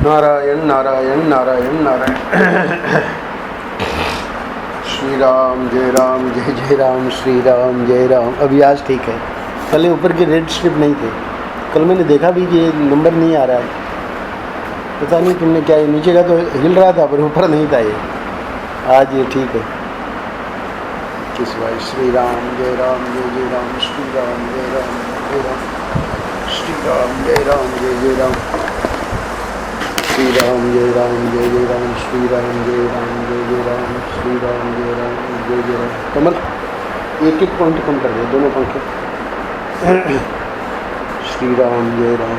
नारायण नारायण नारायण नारायण। श्री राम जय राम श्री राम जय राम। अभी आज ठीक है, कल ऊपर के रेड स्ट्रिप नहीं थे। कल मैंने देखा भी कि ये नंबर नहीं आ रहा है, पता नहीं तुमने क्या, ये नीचे का तो हिल रहा था पर ऊपर नहीं था। ये आज ये ठीक है। किस भाई श्री राम जय राम श्री राम जय राम श्री राम जय राम श्री राम जय राम श्री राम श्री राम जय राम। कमल एक एक पॉइंट कम कर दे, दोनों पंखे। श्री राम जय राम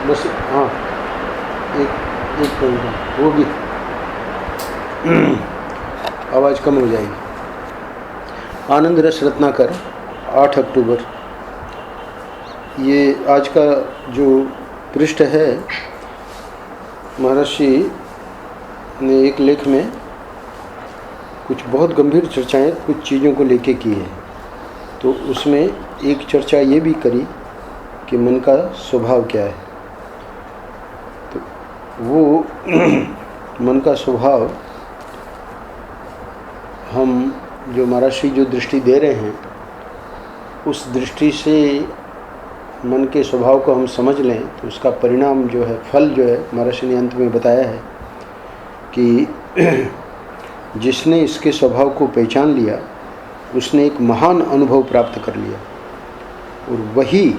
बस। हाँ एक पॉइंट वो भी आवाज़ कम हो जाएगी। आनंद रस रत्नाकर 8 अक्टूबर। ये आज का जो पृष्ठ है, महर्षि ने एक लेख में कुछ बहुत गंभीर चर्चाएं कुछ चीज़ों को लेके की है। तो उसमें एक चर्चा ये भी करी कि मन का स्वभाव क्या है। तो वो मन का स्वभाव हम जो महर्षि जो दृष्टि दे रहे हैं, उस दृष्टि से मन के स्वभाव को हम समझ लें तो उसका परिणाम जो है, फल जो है, महर्षि ने अंत में बताया है कि जिसने इसके स्वभाव को पहचान लिया उसने एक महान अनुभव प्राप्त कर लिया, और वही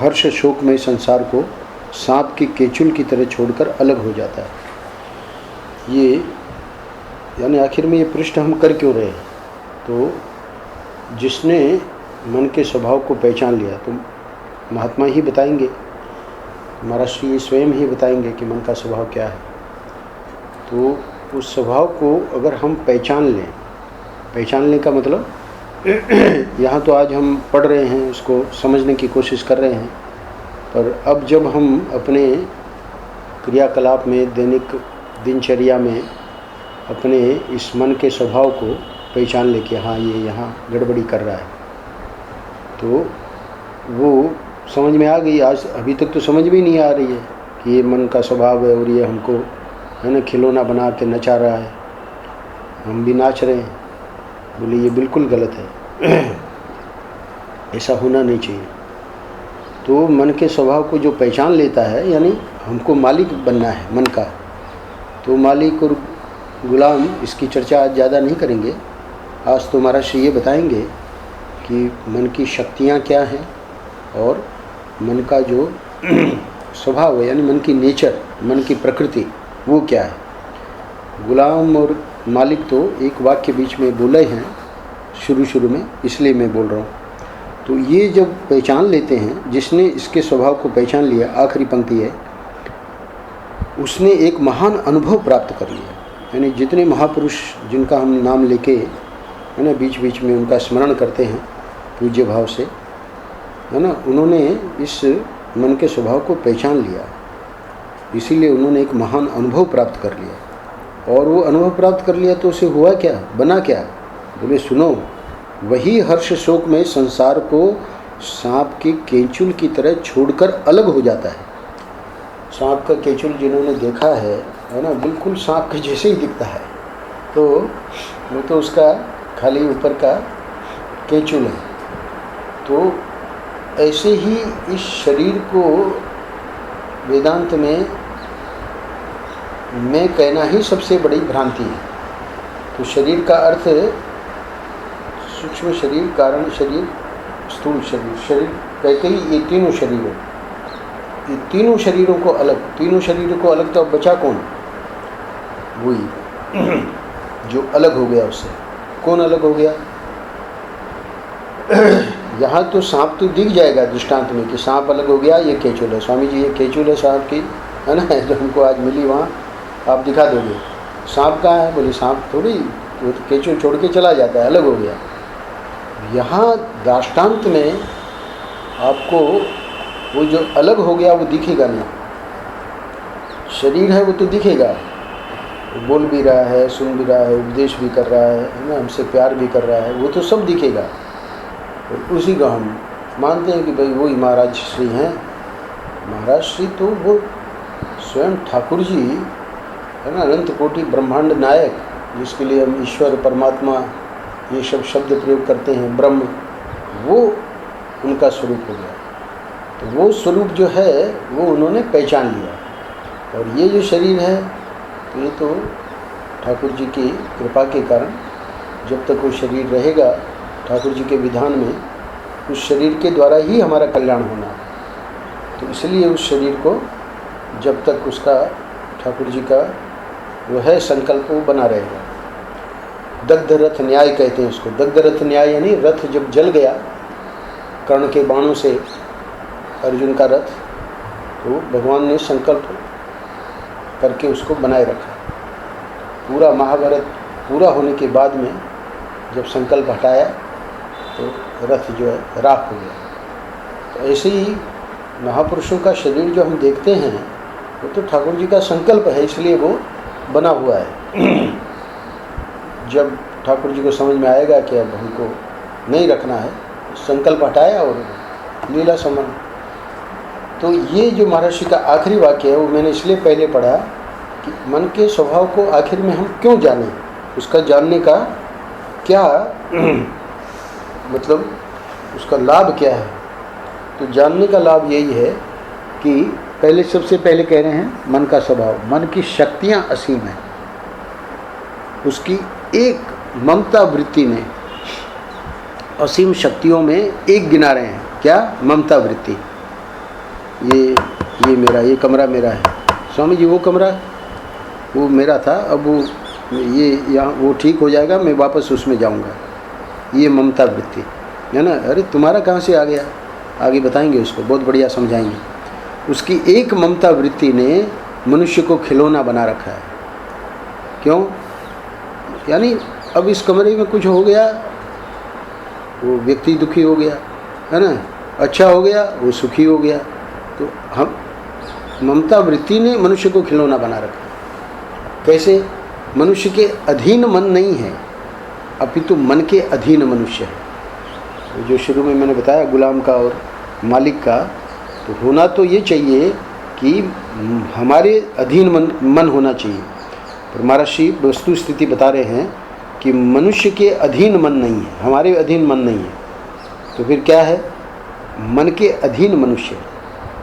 हर्ष शोकमय संसार को सांप की केचुल की तरह छोड़कर अलग हो जाता है। ये यानी आखिर में ये पृष्ठ हम कर क्यों रहे हैं? तो जिसने मन के स्वभाव को पहचान लिया, तो महात्मा ही बताएंगे, महर्षि स्वयं ही बताएंगे कि मन का स्वभाव क्या है। तो उस स्वभाव को अगर हम पहचान लें, पहचानने का मतलब यहाँ तो आज हम पढ़ रहे हैं, उसको समझने की कोशिश कर रहे हैं, पर अब जब हम अपने क्रियाकलाप में, दैनिक दिनचर्या में अपने इस मन के स्वभाव को पहचान ले कि हाँ ये यहाँ गड़बड़ी कर रहा है, तो वो समझ में आ गई। आज अभी तक तो समझ भी नहीं आ रही है कि ये मन का स्वभाव है और ये हमको है ना खिलौना बना के नचा रहा है, हम भी नाच रहे हैं। बोले ये बिल्कुल गलत है, ऐसा होना नहीं चाहिए। तो मन के स्वभाव को जो पहचान लेता है, यानी हमको मालिक बनना है मन का, तो मालिक और गुलाम इसकी चर्चा आज ज़्यादा नहीं करेंगे। आज तो महर्षि ये बताएंगे कि मन की शक्तियाँ क्या हैं और मन का जो स्वभाव है, यानी मन की नेचर, मन की प्रकृति, वो क्या है। गुलाम और मालिक तो एक वाक्य बीच में बोले हैं शुरू में, इसलिए मैं बोल रहा हूँ। तो ये जब पहचान लेते हैं, जिसने इसके स्वभाव को पहचान लिया, आखिरी पंक्ति है, उसने एक महान अनुभव प्राप्त कर लिया। यानी जितने महापुरुष जिनका हम नाम लेके है ना बीच बीच में उनका स्मरण करते हैं पूज्य भाव से, है ना, उन्होंने इस मन के स्वभाव को पहचान लिया, इसीलिए उन्होंने एक महान अनुभव प्राप्त कर लिया। और वो अनुभव प्राप्त कर लिया तो उसे हुआ क्या, बना क्या? बोले सुनो, वही हर्ष शोक में संसार को सांप की केंचुल की तरह छोड़कर अलग हो जाता है। सांप का केंचुल जिन्होंने देखा है ना, बिल्कुल सांप के जैसे ही दिखता है। तो वो तो उसका खाली ऊपर का केंचुल है। तो ऐसे ही इस शरीर को वेदांत में मैं कहना ही सबसे बड़ी भ्रांति है। तो शरीर का अर्थ सूक्ष्म शरीर, कारण शरीर, स्थूल शरीर। शरीर कहते ही ये तीनों शरीर हो, ये तीनों शरीरों को अलग, तीनों शरीरों को अलग तो बचा कौन? वही जो अलग हो गया उससे। कौन अलग हो गया? यहाँ तो सांप तो दिख जाएगा दृष्टांत में कि सांप अलग हो गया, ये केचुल है। स्वामी जी ये केचुल है सांप की, है ना, जो हमको आज मिली वहाँ आप दिखा दोगे। सांप कहाँ है? बोले सांप थोड़ी, वो तो केचुल छोड़ के चला जाता है, अलग हो गया। यहाँ दृष्टांत में आपको वो जो अलग हो गया वो दिखेगा नहीं। शरीर है वो तो दिखेगा, बोल भी रहा है, सुन भी रहा है, उपदेश भी कर रहा है ना, हमसे प्यार भी कर रहा है, वो तो सब दिखेगा। और उसी का हम मानते हैं कि भाई वही महाराज श्री हैं। महाराज श्री तो वो स्वयं ठाकुर जी है ना, अनंत कोटि ब्रह्मांड नायक, जिसके लिए हम ईश्वर, परमात्मा ये सब शब्द प्रयोग करते हैं, ब्रह्म, वो उनका स्वरूप हो गया। तो वो स्वरूप जो है वो उन्होंने पहचान लिया। और ये जो शरीर है तो ये तो ठाकुर जी की कृपा के कारण, जब तक वो शरीर रहेगा ठाकुर जी के विधान में, उस शरीर के द्वारा ही हमारा कल्याण होना है। तो इसलिए उस शरीर को जब तक उसका ठाकुर जी का वो है संकल्प, वो बना रहेगा। दग्ध रथ न्याय कहते हैं उसको। दग्ध रथ न्याय यानी रथ जब जल गया कर्ण के बाणों से, अर्जुन का रथ, तो भगवान ने संकल्प करके उसको बनाए रखा। पूरा महाभारत पूरा होने के बाद में जब संकल्प हटाया तो रथ जो है राख हो गया। तो ऐसे ही महापुरुषों का शरीर जो हम देखते हैं वो तो ठाकुर जी का संकल्प है, इसलिए वो बना हुआ है। जब ठाकुर जी को समझ में आएगा कि अब हमको नहीं रखना है, संकल्प हटाया और लीला समन। तो ये जो महर्षि का आखिरी वाक्य है वो मैंने इसलिए पहले पढ़ा कि मन के स्वभाव को आखिर में हम क्यों जानें, उसका जानने का क्या मतलब, उसका लाभ क्या है। तो जानने का लाभ यही है कि पहले, सबसे पहले कह रहे हैं मन का स्वभाव, मन की शक्तियाँ असीम हैं। उसकी एक ममता वृत्ति ने असीम शक्तियों में एक गिना रहे हैं, क्या? ममता वृत्ति। ये मेरा, ये कमरा मेरा है, स्वामी जी वो कमरा वो मेरा था, अब वो ये यहाँ वो ठीक हो जाएगा, मैं वापस उसमें जाऊँगा। ये ममता वृत्ति है ना। अरे तुम्हारा कहाँ से आ गया, आगे बताएंगे उसको, बहुत बढ़िया समझाएंगे। उसकी एक ममता वृत्ति ने मनुष्य को खिलौना बना रखा है। क्यों? यानी अब इस कमरे में कुछ हो गया, वो व्यक्ति दुखी हो गया, है ना, अच्छा हो गया, वो सुखी हो गया। तो हम, ममता वृत्ति ने मनुष्य को खिलौना बना रखा। कैसे? मनुष्य के अधीन मन नहीं है, अपितु मन के अधीन मनुष्य है। जो शुरू में मैंने बताया गुलाम का और मालिक का, तो होना तो ये चाहिए कि हमारे अधीन मन होना चाहिए। पर महर्षि वस्तु स्थिति बता रहे हैं कि मनुष्य के अधीन मन नहीं है, हमारे अधीन मन नहीं है। तो फिर क्या है? मन के अधीन मनुष्य,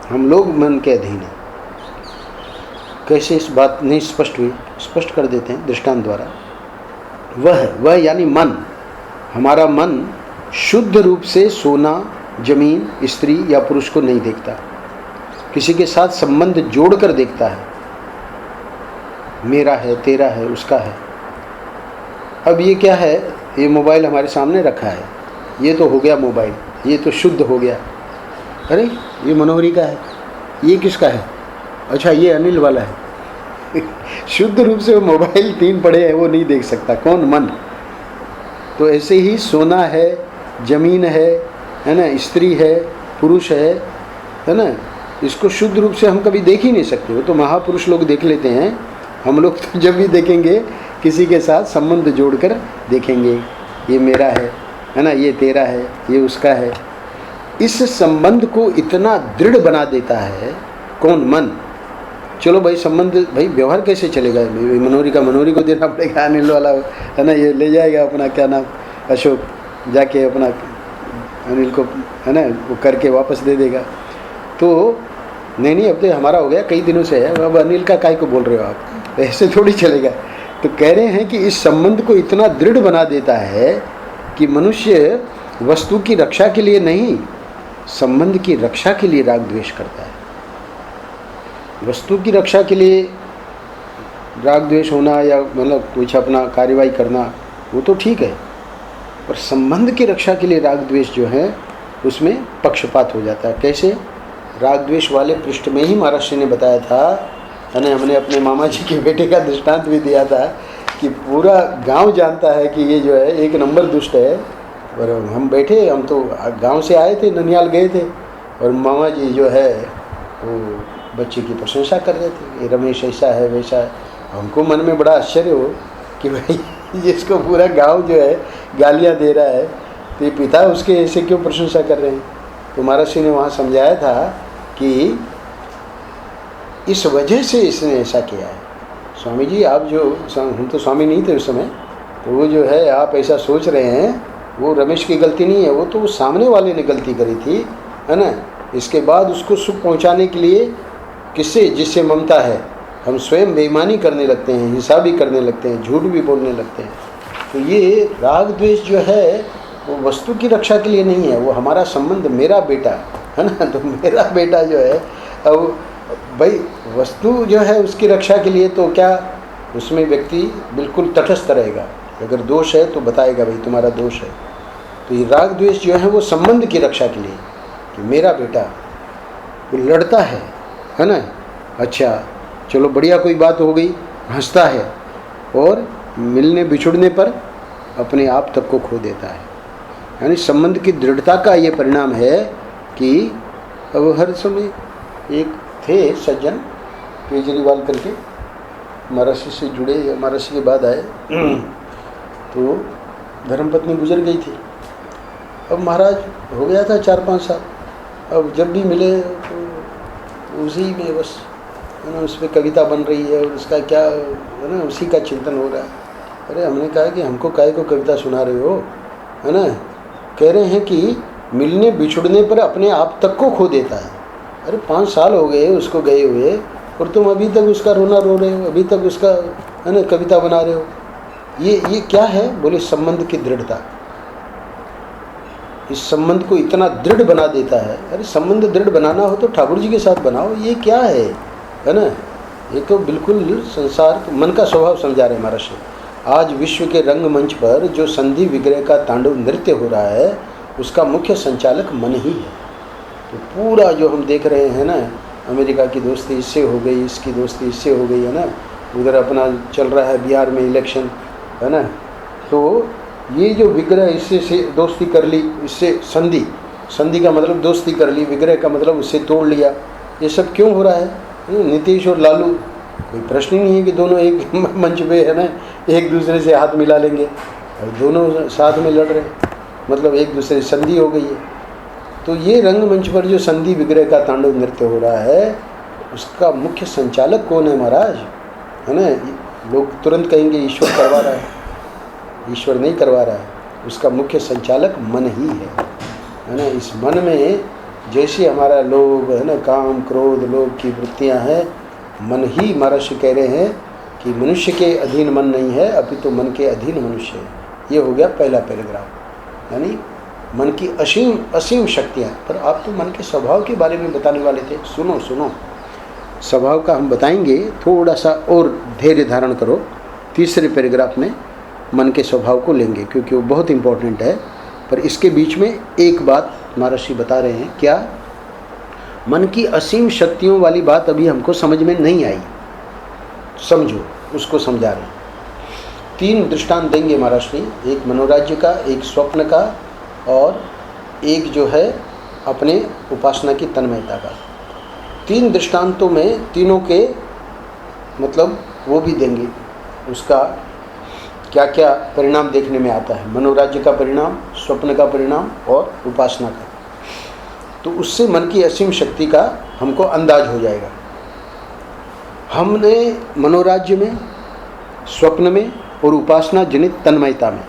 हम लोग मन के अधीन हैं। कैसे? इस बात नहीं स्पष्ट हुई, स्पष्ट कर देते हैं दृष्टांत द्वारा। वह यानी मन, हमारा मन शुद्ध रूप से सोना, जमीन, स्त्री या पुरुष को नहीं देखता, किसी के साथ संबंध जोड़कर देखता है। मेरा है, तेरा है, उसका है। अब ये क्या है? ये मोबाइल हमारे सामने रखा है, ये तो हो गया मोबाइल, ये तो शुद्ध हो गया। अरे ये मनोहरी का है, ये किसका है? अच्छा ये अनिल वाला है। शुद्ध रूप से वो मोबाइल तीन पड़े हैं, वो नहीं देख सकता। कौन? मन। तो ऐसे ही सोना है, जमीन है ना, स्त्री है, पुरुष है ना, इसको शुद्ध रूप से हम कभी देख ही नहीं सकते। वो तो महापुरुष लोग देख लेते हैं, हम लोग तो जब भी देखेंगे किसी के साथ संबंध जोड़कर देखेंगे। ये मेरा है ना, ये तेरा है, ये उसका है। इस संबंध को इतना दृढ़ बना देता है कौन? मन। चलो भाई संबंध, भाई व्यवहार कैसे चलेगा? मनोहरी का मनोहरी को देना पड़ेगा, अनिल वाला है ना ये ले जाएगा अपना, क्या नाम, अशोक, जाके अपना अनिल को है ना वो करके वापस दे देगा। तो नहीं अब तो हमारा हो गया, कई दिनों से है, अब अनिल का काय को बोल रहे हो आप? ऐसे थोड़ी चलेगा। तो कह रहे हैं कि इस संबंध को इतना दृढ़ बना देता है कि मनुष्य वस्तु की रक्षा के लिए नहीं, संबंध की रक्षा के लिए राग द्वेष करता है। वस्तु की रक्षा के लिए राग द्वेष होना या मतलब कुछ अपना कार्यवाही करना वो तो ठीक है, पर संबंध की रक्षा के लिए राग द्वेष जो है उसमें पक्षपात हो जाता है। कैसे? राग द्वेष वाले पृष्ठ में ही महर्षि ने बताया था, यानी हमने अपने मामा जी के बेटे का दृष्टांत भी दिया था कि पूरा गांव जानता है कि ये जो है एक नंबर दुष्ट है। और हम बैठे, हम तो गांव से आए थे, ननियाल गए थे, और मामा जी जो है वो बच्चे की प्रशंसा कर रहे थे, ये रमेश ऐसा है वैसा है। हमको मन में बड़ा आश्चर्य हो कि भाई जिसको पूरा गांव जो है गालियां दे रहा है, तो ये पिता उसके ऐसे क्यों प्रशंसा कर रहे हैं? तो महर्षि ने वहाँ समझाया था कि इस वजह से इसने ऐसा किया है। स्वामी जी आप जो, हम तो स्वामी नहीं थे उस समय, तो वो जो है आप ऐसा सोच रहे हैं, वो रमेश की गलती नहीं है, वो तो सामने वाले ने गलती करी थी, है ना। इसके बाद उसको सुख पहुंचाने के लिए किससे, जिससे ममता है, हम स्वयं बेईमानी करने लगते हैं, हिंसा भी करने लगते हैं, झूठ भी बोलने लगते हैं। तो ये राग द्वेष जो है वो वस्तु की रक्षा के लिए नहीं है, वो हमारा संबंध, मेरा बेटा है ना, तो मेरा बेटा जो है, अब भाई वस्तु जो है उसकी रक्षा के लिए तो क्या, उसमें व्यक्ति बिल्कुल तटस्थ रहेगा, अगर दोष है तो बताएगा भाई तुम्हारा दोष है। तो ये राग द्वेष जो है वो संबंध की रक्षा के लिए, कि मेरा बेटा वो लड़ता है ना, अच्छा चलो बढ़िया कोई बात हो गई, हंसता है, और मिलने बिछुड़ने पर अपने आप तक को खो देता है। यानी संबंध की दृढ़ता का ये परिणाम है कि अब हर समय, एक थे सज्जन केजरीवाल करके, महाराष्ट्र से जुड़े, महाराष्ट्र के बाद आए, तो धर्मपत्नी गुजर गई थी। अब महाराज हो गया था 4-5 साल, अब जब भी मिले तो उसी में बस, है ना, उस पर कविता बन रही है और उसका क्या, है ना, उसी का चिंतन हो रहा है। अरे हमने कहा कि हमको काहे को कविता सुना रहे हो, है ना। कह रहे हैं कि मिलने बिछुड़ने पर अपने आप तक को खो देता है। अरे 5 साल हो गए उसको गए हुए, और तुम अभी तक उसका रोना रो रहे हो, अभी तक उसका, है ना, कविता बना रहे हो। ये क्या है? बोले संबंध की दृढ़ता। इस संबंध को इतना दृढ़ बना देता है। अरे संबंध दृढ़ बनाना हो तो ठाकुर जी के साथ बनाओ, ये क्या है ना। ये तो बिल्कुल संसार, मन का स्वभाव समझा रहे महाराज। आज विश्व के रंगमंच पर जो संधि विग्रह का तांडव नृत्य हो रहा है, उसका मुख्य संचालक मन ही है। तो पूरा जो हम देख रहे हैं ना, अमेरिका की दोस्ती इससे हो गई, इसकी दोस्ती इससे हो गई, है ना, उधर अपना चल रहा है बिहार में इलेक्शन, है ना, तो ये जो विग्रह, इससे से दोस्ती कर ली, इससे संधि का मतलब दोस्ती कर ली, विग्रह का मतलब उससे तोड़ लिया। ये सब क्यों हो रहा है? नीतीश और लालू, कोई प्रश्न ही नहीं है कि दोनों एक मंच पे, है ना, एक दूसरे से हाथ मिला लेंगे, और दोनों साथ में लड़ रहे हैं, मतलब एक दूसरे से संधि हो गई है। तो ये रंगमंच पर जो संधि विग्रह का तांडव नृत्य हो रहा है, उसका मुख्य संचालक कौन है महाराज? है ना, लोग तुरंत कहेंगे ईश्वर करवा रहा है। ईश्वर नहीं करवा रहा है, उसका मुख्य संचालक मन ही है ना। इस मन में जैसे हमारा लोभ, है ना, काम क्रोध लोभ की वृत्तियां हैं, मन ही, महर्षि कह रहे हैं कि मनुष्य के अधीन मन नहीं है, अभी तो मन के अधीन मनुष्य है। ये हो गया पहला पैराग्राफ, यानी मन की असीम शक्तियाँ। पर आप तो मन के स्वभाव के बारे में बताने वाले थे। सुनो स्वभाव का हम बताएंगे, थोड़ा सा और धैर्य धारण करो। तीसरे पैराग्राफ में मन के स्वभाव को लेंगे, क्योंकि वो बहुत इम्पोर्टेंट है। पर इसके बीच में एक बात महर्षि बता रहे हैं। क्या? मन की असीम शक्तियों वाली बात अभी हमको समझ में नहीं आई, समझो, उसको समझा रहे हैं। 3 दृष्टांत देंगे महर्षि, एक मनोराज्य का, एक स्वप्न का, और एक जो है अपने उपासना की तन्मयता का। 3 दृष्टांतों में तीनों के मतलब वो भी देंगे, उसका क्या क्या परिणाम देखने में आता है, मनोराज्य का परिणाम, स्वप्न का परिणाम और उपासना का। तो उससे मन की असीम शक्ति का हमको अंदाज हो जाएगा। हमने मनोराज्य में, स्वप्न में और उपासना जनित तन्मयता में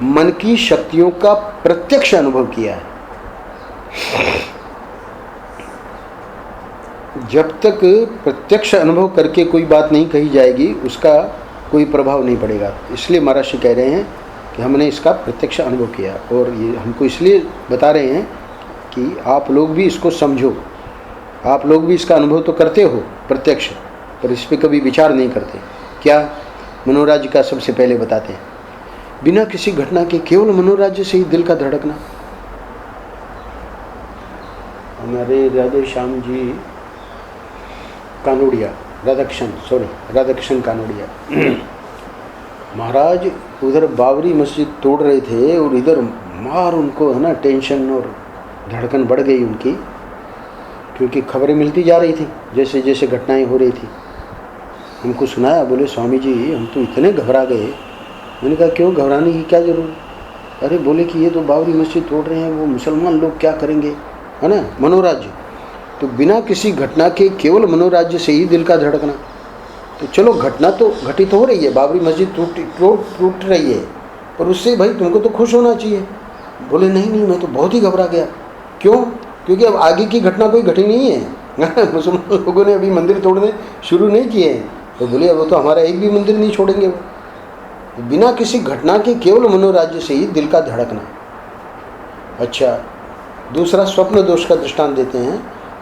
मन की शक्तियों का प्रत्यक्ष अनुभव किया है। जब तक प्रत्यक्ष अनुभव करके कोई बात नहीं कही जाएगी, उसका कोई प्रभाव नहीं पड़ेगा। इसलिए महर्षि कह रहे हैं कि हमने इसका प्रत्यक्ष अनुभव किया, और ये हमको इसलिए बता रहे हैं कि आप लोग भी इसको समझो। आप लोग भी इसका अनुभव तो करते हो प्रत्यक्ष, पर इस पर कभी विचार नहीं करते। क्या? मनोराज्य का सबसे पहले बताते हैं। बिना किसी घटना के केवल मनोराज्य से ही दिल का धड़कना। हमारे राधे श्याम जी कानोड़िया, राधाकृष्ण कानोड़िया महाराज उधर बाबरी मस्जिद तोड़ रहे थे, और इधर मार उनको, है ना, टेंशन और धड़कन बढ़ गई उनकी, क्योंकि खबरें मिलती जा रही थी जैसे जैसे घटनाएं हो रही थी। हमको सुनाया, बोले स्वामी जी हम तो इतने घबरा गए। मैंने कहा क्यों, घबराने की क्या जरूरत? अरे बोले कि ये तो बाबरी मस्जिद तोड़ रहे हैं, वो मुसलमान लोग क्या करेंगे, है ना, मनोराज्य। तो बिना किसी घटना के केवल मनोराज्य से ही दिल का धड़कना। तो चलो घटना तो घटित हो रही है, बाबरी मस्जिद टूट रही है, पर उससे भाई तुमको तो खुश होना चाहिए। बोले नहीं नहीं, मैं तो बहुत ही घबरा गया। क्यों? क्योंकि अब आगे की घटना कोई घटी नहीं है। मुसलमान लोगों ने अभी मंदिर तोड़ने शुरू नहीं किए हैं। तो बोले अब तो हमारा एक भी मंदिर नहीं छोड़ेंगे वो। तो बिना किसी घटना के केवल मनोराज्य से ही दिल का धड़कना। अच्छा, दूसरा स्वप्न दोष का दृष्टांत देते हैं,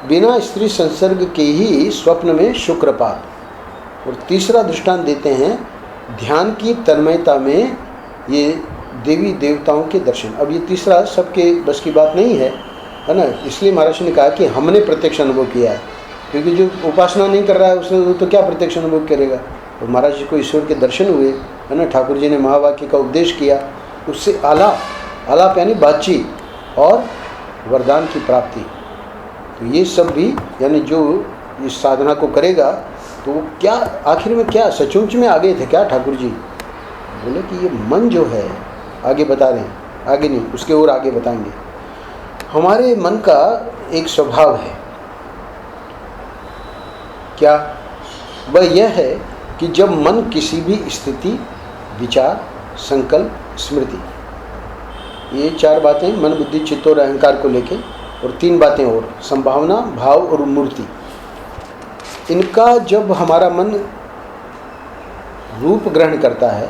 बिना स्त्री संसर्ग के ही स्वप्न में शुक्रपात। और तीसरा दृष्टांत देते हैं, ध्यान की तन्मयता में ये देवी देवताओं के दर्शन। अब ये तीसरा सबके बस की बात नहीं है ना, इसलिए महाराज ने कहा कि हमने प्रत्यक्ष अनुभव किया है। क्योंकि जो उपासना नहीं कर रहा है उसने तो क्या प्रत्यक्ष अनुभव करेगा। तो महाराज जी को ईश्वर के दर्शन हुए है ना, ठाकुर जी ने महावाक्य का उपदेश किया, उससे आलाप यानी बातचीत और वरदान की प्राप्ति। तो ये सब भी यानी जो इस साधना को करेगा तो वो क्या आखिर में क्या सचमुच में आगे थे क्या ठाकुर जी? बोले कि ये मन जो है, आगे बता रहे हैं, आगे नहीं उसके और आगे बताएंगे। हमारे मन का एक स्वभाव है, क्या? वह यह है कि जब मन किसी भी स्थिति, विचार, संकल्प, स्मृति, ये 4 बातें मन, बुद्धि, चित्त और अहंकार को लेके, और 3 बातें और, संभावना, भाव और मूर्ति, इनका जब हमारा मन रूप ग्रहण करता है,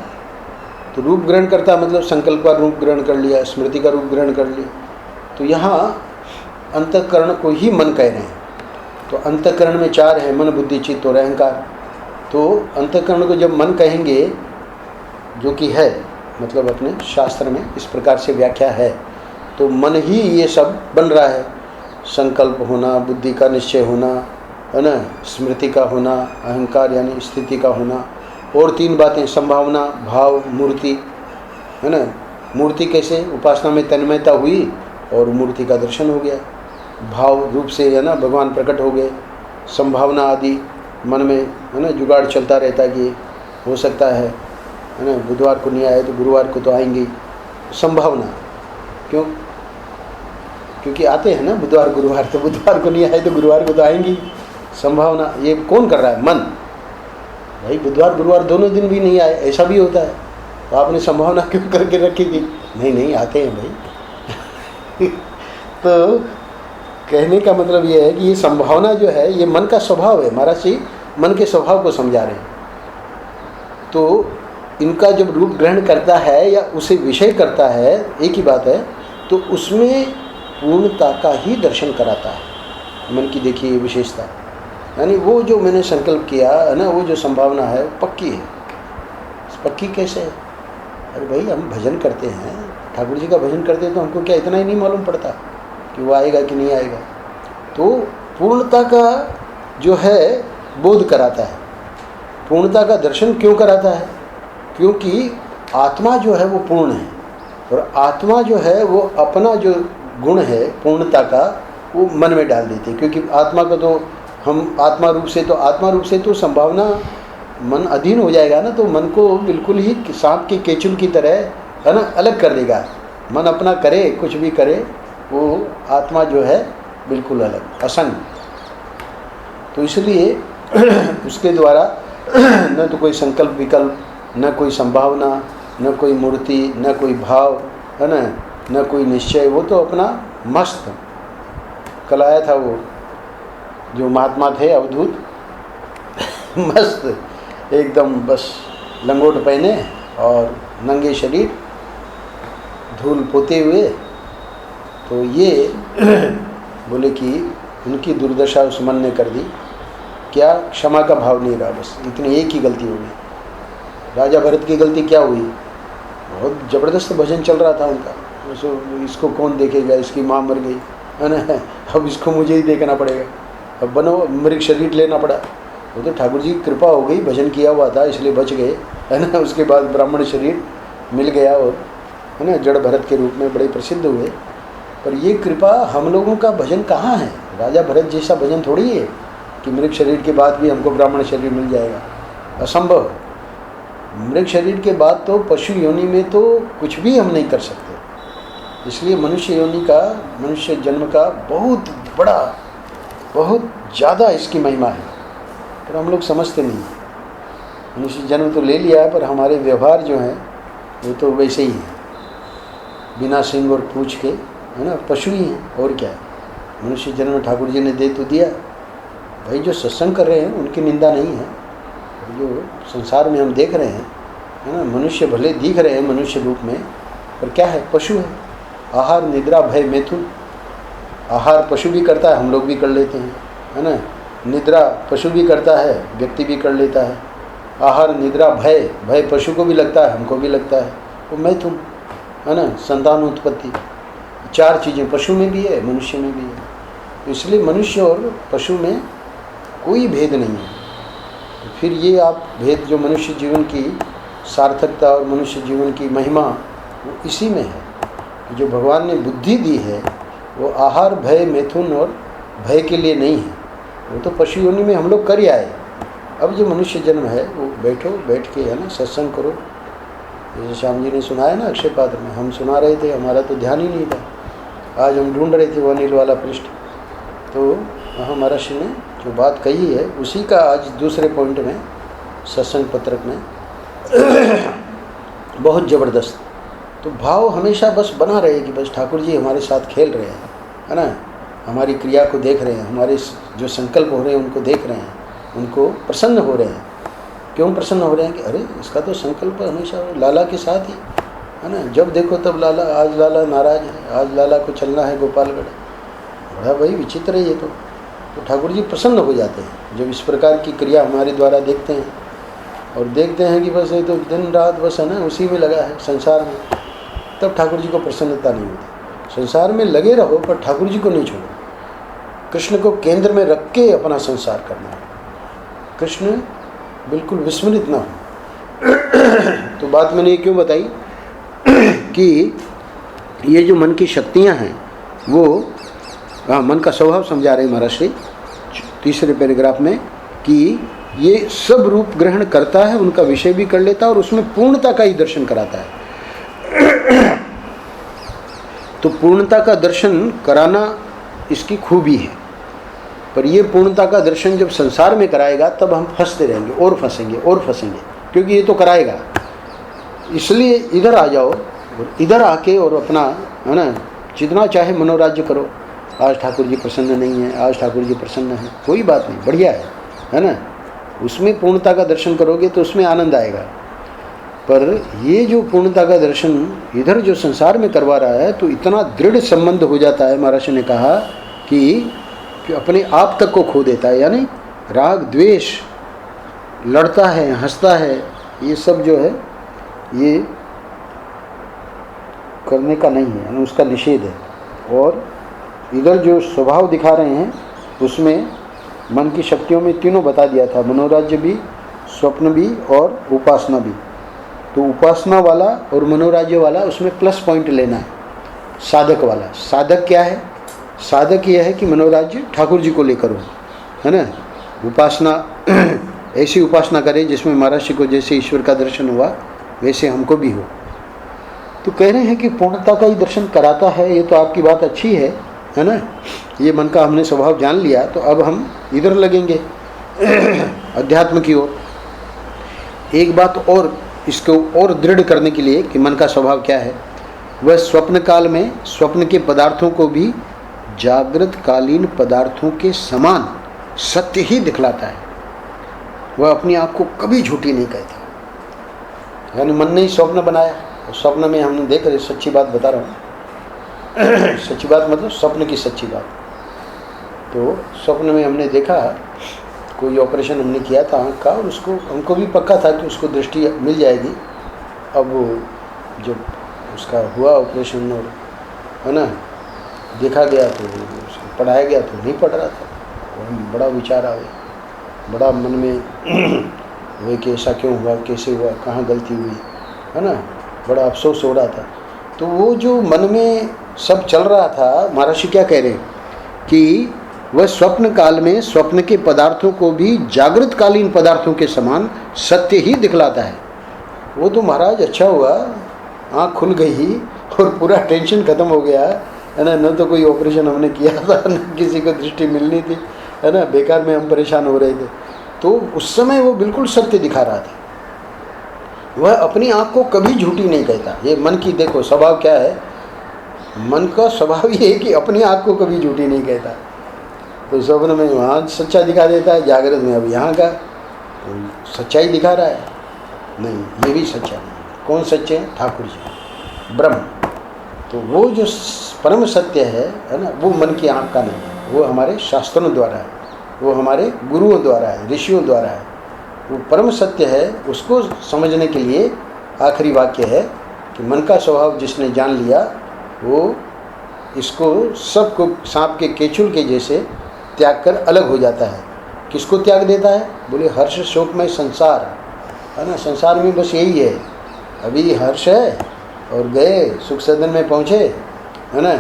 तो रूप ग्रहण करता है मतलब संकल्प का रूप ग्रहण कर लिया, स्मृति का रूप ग्रहण कर लिया, तो यहाँ अंतःकरण को ही मन कह रहे हैं। तो अंतःकरण में 4 हैं, मन, बुद्धि, चित्त और अहंकार। तो अंतःकरण को जब मन कहेंगे, जो कि है मतलब अपने शास्त्र में इस प्रकार से व्याख्या है, तो मन ही ये सब बन रहा है। संकल्प होना, बुद्धि का निश्चय होना, है ना, स्मृति का होना, अहंकार यानी स्थिति का होना, और 3 बातें, संभावना, भाव, मूर्ति, है ना। मूर्ति कैसे? उपासना में तन्मयता हुई और मूर्ति का दर्शन हो गया। भाव रूप से है ना भगवान प्रकट हो गए। संभावना आदि मन में है ना जुगाड़ चलता रहता है कि हो सकता है ना बुधवार को नहीं आए तो गुरुवार को तो आएंगे। संभावना क्यों? क्योंकि आते हैं ना बुधवार गुरुवार, तो बुधवार को नहीं आए तो गुरुवार को तो आएंगी। संभावना ये कौन कर रहा है? मन। भाई बुधवार गुरुवार दोनों दिन भी नहीं आए, ऐसा भी होता है, तो आपने संभावना क्यों करके रखी थी? नहीं आते हैं भाई। तो कहने का मतलब ये है कि ये संभावना जो है ये मन का स्वभाव है। महाराज जी मन के स्वभाव को समझा रहे हैं। तो इनका जब रूप ग्रहण करता है या उसे विषय करता है, एक ही बात है, तो उसमें पूर्णता का ही दर्शन कराता है। मन की देखिए ये विशेषता, यानी वो जो मैंने संकल्प किया है ना, वो जो संभावना है वो पक्की है। पक्की कैसे है? अरे भाई हम भजन करते हैं, ठाकुर जी का भजन करते हैं, तो हमको क्या इतना ही नहीं मालूम पड़ता कि वो आएगा कि नहीं आएगा? तो पूर्णता का जो है बोध कराता है। पूर्णता का दर्शन क्यों कराता है? क्योंकि आत्मा जो है वो पूर्ण है, और आत्मा जो है वो अपना जो गुण है पूर्णता का वो मन में डाल देती है। क्योंकि आत्मा को तो हम आत्मा रूप से तो संभावना मन अधीन हो जाएगा ना, तो मन को बिल्कुल ही सांप के केचुल की तरह है ना अलग कर देगा। मन अपना करे कुछ भी करे, वो आत्मा जो है बिल्कुल अलग, असंग। तो इसलिए उसके द्वारा न तो कोई संकल्प विकल्प, न कोई संभावना, न कोई मूर्ति, न कोई भाव, है ना, न कोई निश्चय। वो तो अपना मस्त। कल आया था वो जो महात्मा थे अवधूत, मस्त एकदम, बस लंगोट पहने और नंगे शरीर, धूल पोते हुए। तो ये बोले कि उनकी दुर्दशा उस मन ने कर दी। क्या? क्षमा का भाव नहीं रहा, बस इतनी एक ही गलती हो गई। राजा भरत की गलती क्या हुई? बहुत ज़बरदस्त भजन चल रहा था उनका, इसको कौन देखेगा, इसकी माँ मर गई है ना, अब इसको मुझे ही देखना पड़ेगा, अब बनो मृग शरीर लेना पड़ा। वो तो ठाकुर जी की कृपा हो गई, भजन किया हुआ था इसलिए बच गए, है ना। उसके बाद ब्राह्मण शरीर मिल गया और है ना जड़ भरत के रूप में बड़े प्रसिद्ध हुए। पर ये कृपा हम लोगों का भजन कहाँ है? राजा भरत जैसा भजन थोड़ी है कि मृग शरीर के बाद भी हमको ब्राह्मण शरीर मिल जाएगा, असंभव। मृग शरीर के बाद तो पशु योनि में तो कुछ भी हम नहीं कर सकते। इसलिए मनुष्य योनि का, मनुष्य जन्म का बहुत बहुत ज़्यादा इसकी महिमा है, पर हम लोग समझते नहीं। मनुष्य जन्म तो ले लिया है, पर हमारे व्यवहार जो हैं वो तो वैसे ही हैं, बिना सींग और पूछ के, है ना, पशु ही हैं, और क्या है। मनुष्य जन्म ठाकुर जी ने दे तो दिया भाई। जो सत्संग कर रहे हैं उनकी निंदा नहीं है, जो संसार में हम देख रहे हैं, है ना, मनुष्य भले दिख रहे हैं मनुष्य रूप में, पर क्या है, पशु है। आहार निद्रा भय मैथुन। आहार पशु भी करता है, हम लोग भी कर लेते हैं, है ना। निद्रा पशु भी करता है, व्यक्ति भी कर लेता है। आहार निद्रा भय, भय पशु को भी लगता है, हमको भी लगता है। वो मैथुन, है ना, संतान उत्पत्ति, 4 चीज़ें पशु में भी है, मनुष्य में भी है। तो इसलिए मनुष्य और पशु में कोई भेद नहीं है। तो फिर ये आप भेद, जो मनुष्य जीवन की सार्थकता और मनुष्य जीवन की महिमा, वो इसी में है। जो भगवान ने बुद्धि दी है वो आहार भय मैथुन और भय के लिए नहीं है, वो तो पशु योनि में हम लोग कर ही आए। अब जो मनुष्य जन्म है वो बैठ के, है ना, सत्संग करो। जैसे श्याम जी ने सुनाया ना अक्षय पात्र में, हम सुना रहे थे, हमारा तो ध्यान ही नहीं था। आज हम ढूंढ रहे थे वो अनिल वाला पृष्ठ, तो वहाँ महर्षि ने जो बात कही है उसी का आज दूसरे पॉइंट में सत्संग पत्रक में बहुत ज़बरदस्त। तो भाव हमेशा बस बना रहे कि बस ठाकुर जी हमारे साथ खेल रहे हैं, है ना, हमारी क्रिया को देख रहे हैं, हमारे जो संकल्प हो रहे हैं उनको देख रहे हैं, उनको प्रसन्न हो रहे हैं। क्यों प्रसन्न हो रहे हैं कि अरे इसका तो संकल्प हमेशा लाला के साथ ही, है ना, जब देखो तब लाला। आज लाला नाराज है, आज लाला को चलना है गोपालगढ़। बड़ा भाई विचित्र है ये तो ठाकुर जी प्रसन्न हो जाते हैं जब इस प्रकार की क्रिया हमारे द्वारा देखते हैं, और देखते हैं कि बस ये तो दिन रात बस, है ना, उसी में लगा है संसार में, तब ठाकुर जी को प्रसन्नता नहीं होती। संसार में लगे रहो पर ठाकुर जी को नहीं छोड़ो। कृष्ण को केंद्र में रख के अपना संसार करना है, कृष्ण बिल्कुल विस्मृत ना हो। तो बात मैंने ये क्यों बताई कि ये जो मन की शक्तियाँ हैं वो, मन का स्वभाव समझा रहे महर्षि तीसरे पैराग्राफ में, कि ये सब रूप ग्रहण करता है, उनका विषय भी कर लेता है और उसमें पूर्णता का ही दर्शन कराता है। तो पूर्णता का दर्शन कराना इसकी खूबी है, पर ये पूर्णता का दर्शन जब संसार में कराएगा तब हम फंसते रहेंगे और फंसेंगे, क्योंकि ये तो कराएगा। इसलिए इधर आ जाओ, और इधर आके और अपना, है ना, जितना चाहे मनोराज्य करो। आज ठाकुर जी प्रसन्न नहीं है, आज ठाकुर जी प्रसन्न है, कोई बात नहीं, बढ़िया है ना। उसमें पूर्णता का दर्शन करोगे तो उसमें आनंद आएगा। पर ये जो पूर्णता का दर्शन इधर जो संसार में करवा रहा है, तो इतना दृढ़ संबंध हो जाता है, महाराज ने कहा कि अपने आप तक को खो देता है। यानी राग द्वेष, लड़ता है, हंसता है, ये सब जो है ये करने का नहीं है, यानी उसका निषेध है। और इधर जो स्वभाव दिखा रहे हैं उसमें मन की शक्तियों में तीनों बता दिया था, मनोराज्य भी, स्वप्न भी और उपासना भी। तो उपासना वाला और मनोराज्य वाला उसमें प्लस पॉइंट लेना है, साधक वाला। साधक क्या है? साधक यह है कि मनोराज्य ठाकुर जी को लेकर हो, है ना। उपासना ऐसी उपासना करे जिसमें महाराज को जैसे ईश्वर का दर्शन हुआ वैसे हमको भी हो। तो कह रहे हैं कि पूर्णता का ही दर्शन कराता है, ये तो आपकी बात अच्छी है ना। ये मन का हमने स्वभाव जान लिया, तो अब हम इधर लगेंगे अध्यात्म की ओर। एक बात और इसको और दृढ़ करने के लिए कि मन का स्वभाव क्या है, वह स्वप्न काल में स्वप्न के पदार्थों को भी जागृत कालीन पदार्थों के समान सत्य ही दिखलाता है। वह अपनी आप को कभी झूठी नहीं कहता। यानी मन ने ही स्वप्न बनाया, स्वप्न में हमने देख रहे, सच्ची बात बता रहा हूँ सच्ची बात मतलब स्वप्न की सच्ची बात। तो स्वप्न में हमने देखा कोई ऑपरेशन हमने किया था आँख का, और उसको हमको भी पक्का था कि उसको दृष्टि मिल जाएगी। अब जब उसका हुआ ऑपरेशन और, है ना, देखा गया तो उसको पढ़ाया गया तो नहीं पढ़ रहा था। और बड़ा विचार आ गया, बड़ा मन में हुए कि ऐसा क्यों हुआ, कैसे हुआ, कहाँ गलती हुई, है ना, बड़ा अफसोस हो रहा था। तो वो जो मन में सब चल रहा था, महर्षि क्या कह रहे हैं कि वह स्वप्न काल में स्वप्न के पदार्थों को भी जागृत कालीन पदार्थों के समान सत्य ही दिखलाता है। वो तो महाराज अच्छा हुआ, आँख खुल गई और पूरा टेंशन खत्म हो गया, है ना। न तो कोई ऑपरेशन हमने किया था, न किसी को दृष्टि मिलनी थी, है ना, बेकार में हम परेशान हो रहे थे। तो उस समय वो बिल्कुल सत्य दिखा रहा था। वह अपनी आँख को कभी झूठी नहीं कहता। ये मन की देखो स्वभाव क्या है, मन का स्वभाव ये है कि अपनी आँख को कभी झूठी नहीं कहता। तो स्वप्न में वहाँ सच्चा दिखा देता है, जागृत में अब यहाँ का तो सच्चाई दिखा रहा है। नहीं, ये भी सच्चा नहीं। कौन सच्चे हैं? ठाकुर जी, ब्रह्म। तो वो जो परम सत्य है ना, वो मन की आँख का नहीं है, वो हमारे शास्त्रों द्वारा है, वो हमारे गुरुओं द्वारा है, ऋषियों द्वारा है। वो परम सत्य है। उसको समझने के लिए आखिरी वाक्य है कि मन का स्वभाव जिसने जान लिया वो इसको सबको सांप के केचुल के जैसे त्याग कर अलग हो जाता है। किसको त्याग देता है? बोले हर्ष शोक में संसार है ना, संसार में बस यही है। अभी हर्ष है और गए सुख सदन में पहुँचे है ना।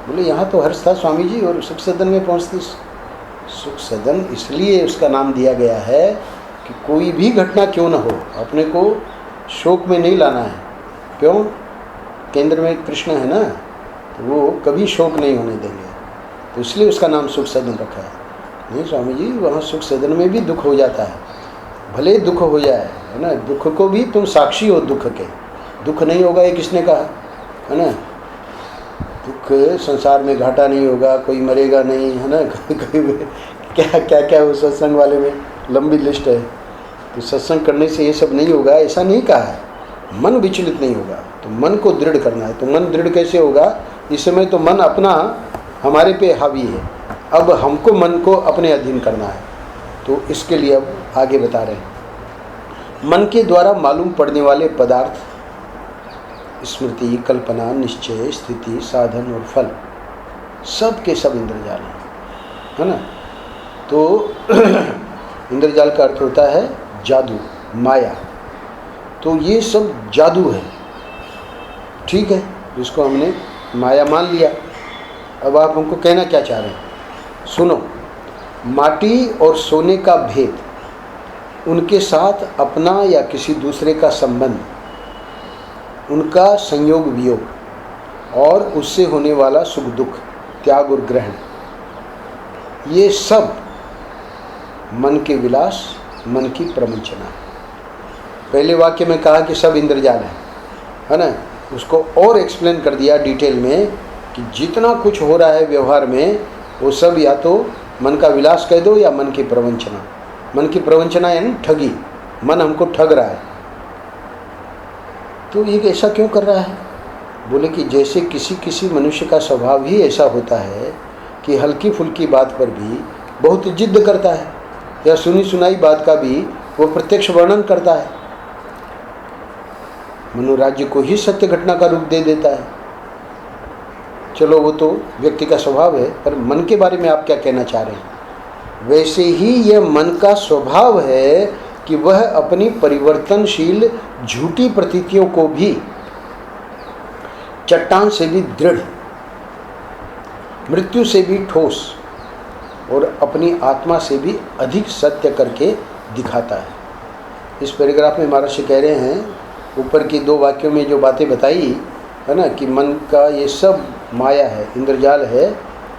बोले यहाँ तो हर्ष था स्वामी जी और सुख सदन में पहुँचती। सुख सदन इसलिए उसका नाम दिया गया है कि कोई भी घटना क्यों ना हो, अपने को शोक में नहीं लाना है। क्यों? केंद्र में कृष्ण है ना, तो वो कभी शोक नहीं होने देंगे। तो इसलिए उसका नाम सुख सदन रखा है। नहीं स्वामी जी, वहाँ सुख सदन में भी दुख हो जाता है, भले दुख हो जाए है ना। दुख को भी तुम साक्षी हो दुख के। दुख नहीं होगा ये किसने कहा है ना। दुख संसार में घाटा नहीं होगा, कोई मरेगा नहीं है ना। क्या क्या क्या वो सत्संग वाले में लंबी लिस्ट है। तो सत्संग करने से ये सब नहीं होगा, ऐसा नहीं कहा है। मन विचलित नहीं होगा, तो मन को दृढ़ करना है। तो मन दृढ़ कैसे होगा? इस समय तो मन अपना हमारे पे हावी है, अब हमको मन को अपने अधीन करना है। तो इसके लिए अब आगे बता रहे हैं। मन के द्वारा मालूम पड़ने वाले पदार्थ स्मृति, कल्पना, निश्चय, स्थिति, साधन और फल सब के सब इंद्रजाल है ना। तो इंद्रजाल का अर्थ होता है जादू, माया। तो ये सब जादू है, ठीक है, इसको हमने माया मान लिया। अब आप हमको कहना क्या चाह रहे हैं? सुनो, माटी और सोने का भेद, उनके साथ अपना या किसी दूसरे का संबंध, उनका संयोग वियोग और उससे होने वाला सुख दुख, त्याग और ग्रहण, ये सब मन के विलास, मन की प्रवंचना। पहले वाक्य में कहा कि सब इंद्रजाल है ना। उसको और एक्सप्लेन कर दिया डिटेल में कि जितना कुछ हो रहा है व्यवहार में वो सब या तो मन का विलास कह दो या मन की प्रवंचना। मन की प्रवंचना यानी ठगी, मन हमको ठग रहा है। तो ये ऐसा क्यों कर रहा है? बोले कि जैसे किसी किसी मनुष्य का स्वभाव ही ऐसा होता है कि हल्की फुल्की बात पर भी बहुत जिद्द करता है, या सुनी सुनाई बात का भी वो प्रत्यक्ष वर्णन करता है। मनोराज्य को ही सत्य घटना का रूप दे देता है। चलो वो तो व्यक्ति का स्वभाव है, पर मन के बारे में आप क्या कहना चाह रहे हैं? वैसे ही यह मन का स्वभाव है कि वह अपनी परिवर्तनशील झूठी प्रतीतियों को भी चट्टान से भी दृढ़, मृत्यु से भी ठोस और अपनी आत्मा से भी अधिक सत्य करके दिखाता है। इस पैराग्राफ में महर्षि कह रहे हैं, ऊपर की दो वाक्यों में जो बातें बताई है ना, कि मन का ये सब माया है, इंद्रजाल है,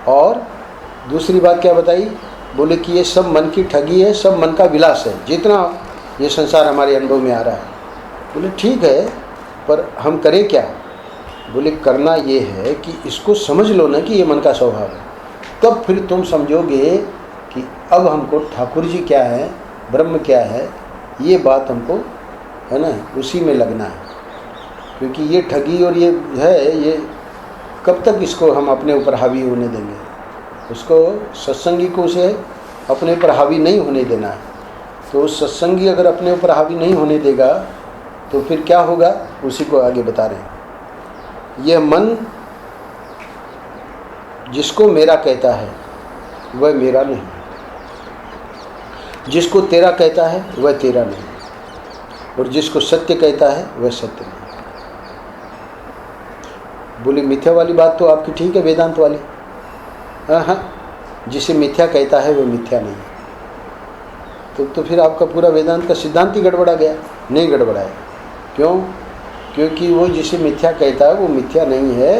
और दूसरी बात क्या बताई? बोले कि ये सब मन की ठगी है, सब मन का विलास है, जितना ये संसार हमारे अनुभव में आ रहा है। बोले ठीक है, पर हम करें क्या? बोले करना ये है कि इसको समझ लो ना कि ये मन का स्वभाव है, तब फिर तुम समझोगे कि अब हमको ठाकुर जी क्या है, ब्रह्म क्या है, ये बात हमको है ना उसी में लगना है। क्योंकि ये ठगी और ये है, ये कब तक इसको हम अपने ऊपर हावी होने देंगे? उसको सत्संगी को उसे अपने ऊपर हावी नहीं होने देना है। तो सत्संगी अगर अपने ऊपर हावी नहीं होने देगा तो फिर क्या होगा, उसी को आगे बता रहे हैं। यह मन जिसको मेरा कहता है वह मेरा नहीं, जिसको तेरा कहता है वह तेरा नहीं, और जिसको सत्य कहता है वह सत्य नहीं। बोली मिथ्या वाली बात तो आपकी ठीक है, वेदांत वाली। हाँ, जिसे मिथ्या कहता है वह मिथ्या नहीं। तो फिर आपका पूरा वेदांत का सिद्धांत ही गड़बड़ा गया। नहीं गड़बड़ा है। क्यों? क्योंकि वो जिसे मिथ्या कहता है वो मिथ्या नहीं है,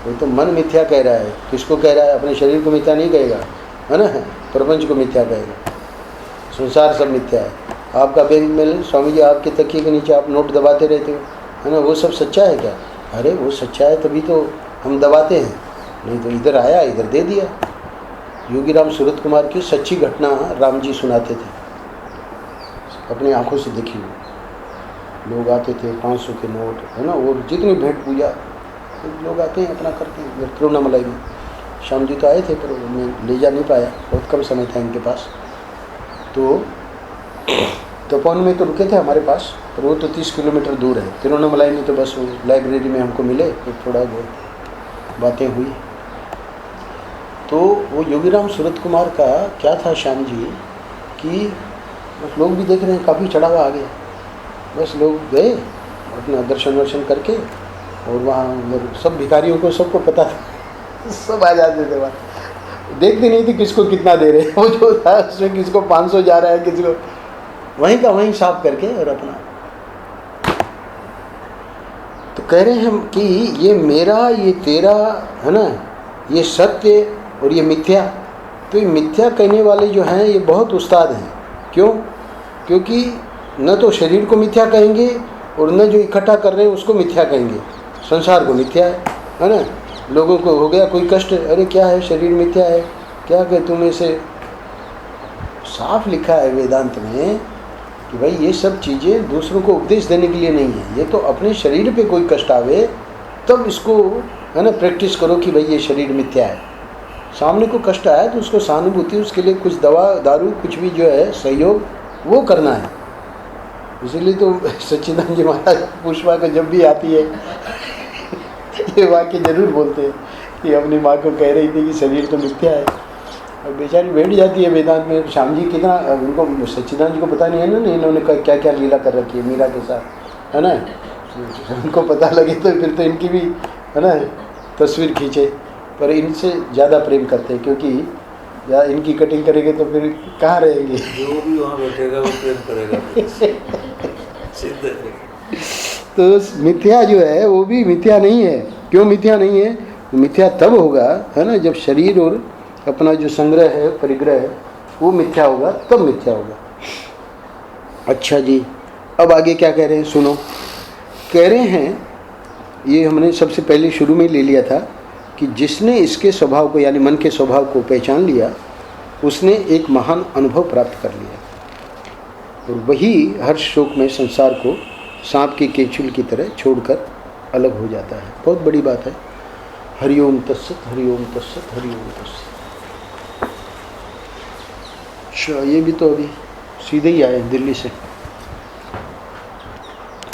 वो तो मन मिथ्या कह रहा है। किसको कह रहा है? अपने शरीर को मिथ्या नहीं कहेगा, है ना, प्रपंच को मिथ्या कहेगा, संसार सब मिथ्या है। आपका बैंक में स्वामी जी आपके तकिए के नीचे आप नोट दबाते रहते हो, है ना, वो सब सच्चा है क्या? अरे वो सच्चा है तभी तो हम दबाते हैं, नहीं तो इधर आया इधर दे दिया। योगी राम सूरत कुमार की सच्ची घटना राम जी सुनाते थे, अपनी आंखों से देखी हुई। लोग आते थे 500 के नोट, है ना, और जितनी भेंट पूजा लोग आते हैं अपना करते हैं। तिरुवन्नामलाई में श्याम जी तो आए थे पर मैं ले जा नहीं पाया, बहुत कम समय था इनके पास। तो तपोवन में तो रुके थे हमारे पास, पर वो तो 30 किलोमीटर दूर है। तिरुवन्नामलाई में तो बस वो लाइब्रेरी में हमको मिले तो थोड़ा बहुत बातें हुई। तो वो योगीराम सूरत कुमार का क्या था श्याम जी कि बस लोग भी देख रहे हैं, काफ़ी चढ़ावा आ गया, बस लोग गए अपना दर्शन वर्शन करके, और वहाँ सब भिखारियों को सबको पता था, सब आ जाते थे वहाँ, देखते नहीं थे किसको कितना दे रहे हैं। वो जो था उसमें किसको 500 जा रहा है, किसी को वहीं का वहीं साफ करके और अपना। तो कह रहे हैं कि ये मेरा ये तेरा, है ना, ये सत्य और ये मिथ्या। तो ये मिथ्या कहने वाले जो हैं ये बहुत उस्ताद हैं। क्यों? क्योंकि न तो शरीर को मिथ्या कहेंगे और न जो इकट्ठा कर रहे हैं उसको मिथ्या कहेंगे। संसार को मिथ्या है ना, लोगों को हो गया कोई कष्ट, अरे क्या है शरीर मिथ्या है, क्या कहे तुम इसे। साफ लिखा है वेदांत में कि भाई ये सब चीज़ें दूसरों को उपदेश देने के लिए नहीं है, ये तो अपने शरीर पे कोई कष्ट आवे तब इसको, है ना, प्रैक्टिस करो कि भाई ये शरीर मिथ्या है। सामने को कष्ट आया तो उसको सहानुभूति, उसके लिए कुछ दवा दारू कुछ भी जो है सहयोग वो करना है। इसीलिए तो सच्चिदानंद जी महाराज पुष्पा का जब भी आती है ये वाक्य जरूर बोलते हैं कि अपनी माँ को कह रही थी कि शरीर तो मिथ्या है, और बेचारी बैठ जाती है वेदांत में। श्याम जी कितना उनको, सच्चिदानंद जी को पता नहीं है ना इन्होंने क्या क्या लीला कर रखी है मीरा के साथ, है ना, उनको पता लगे तो फिर तो इनकी भी, है ना, तस्वीर खींचे। पर इनसे ज़्यादा प्रेम करते हैं, क्योंकि या इनकी कटिंग करेंगे तो फिर कहाँ रहेंगे, जो भी वहाँ बैठेगा वो प्रेम करेगा। सिद्ध है। तो मिथ्या जो है वो भी मिथ्या नहीं है। क्यों मिथ्या नहीं है? मिथ्या तब होगा, है ना, जब शरीर और अपना जो संग्रह है, परिग्रह है, वो मिथ्या होगा, तब मिथ्या होगा। अच्छा जी, अब आगे क्या कह रहे हैं सुनो। कह रहे हैं, ये हमने सबसे पहले शुरू में ले लिया था कि जिसने इसके स्वभाव को, यानी मन के स्वभाव को पहचान लिया, उसने एक महान अनुभव प्राप्त कर लिया, और वही हर शोक में संसार को सांप की केचुल की तरह छोड़कर अलग हो जाता है। बहुत बड़ी बात है। हरिओम तत्सत, हरिओम तत्सत, हरिओम तत्सत। अच्छा, ये भी तो अभी सीधे ही आए दिल्ली से।